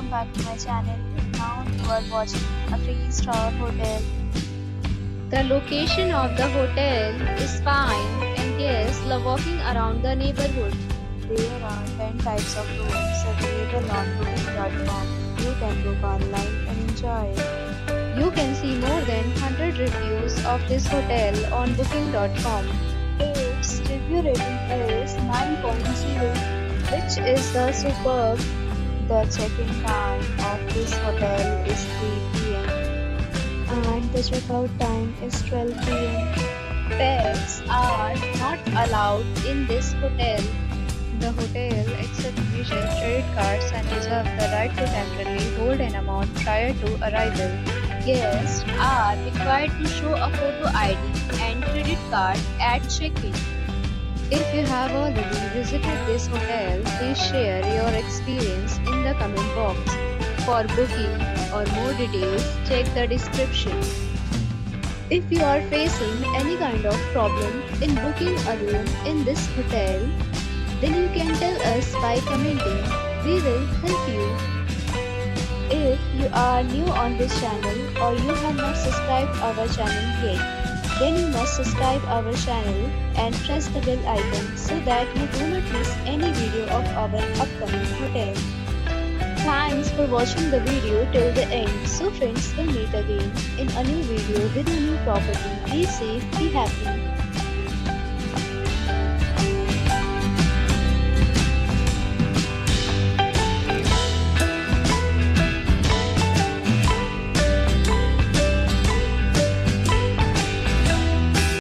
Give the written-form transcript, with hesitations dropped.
back to my channel. Now you are watching a 3-star hotel. The location of the hotel is fine and guests love walking around the neighborhood. There are 10 types of rooms available on booking.com. You can book online and enjoy it. You can see more than 100 reviews of this hotel on booking.com, Its review rating is 9.0, which is the superb. The check-in time of this hotel is 3 p.m. and the check-out time is 12 p.m. Pets are not allowed in this hotel. The hotel accepts major credit cards and reserves the right to temporarily hold an amount prior to arrival. Guests are required to show a photo ID and credit card at check-in. If you have already visited this hotel, please share your experience in the comment box. For booking or more details, check the description. If you are facing any kind of problem in booking a room in this hotel, then you can tell us by commenting. We will help you. If you are new on this channel or you have not subscribed our channel yet, then you must subscribe our channel and press the bell icon so that you do not miss any video of our upcoming hotel. Thanks for watching the video till the end. So friends, will meet again in a new video with a new property. Be safe, be happy.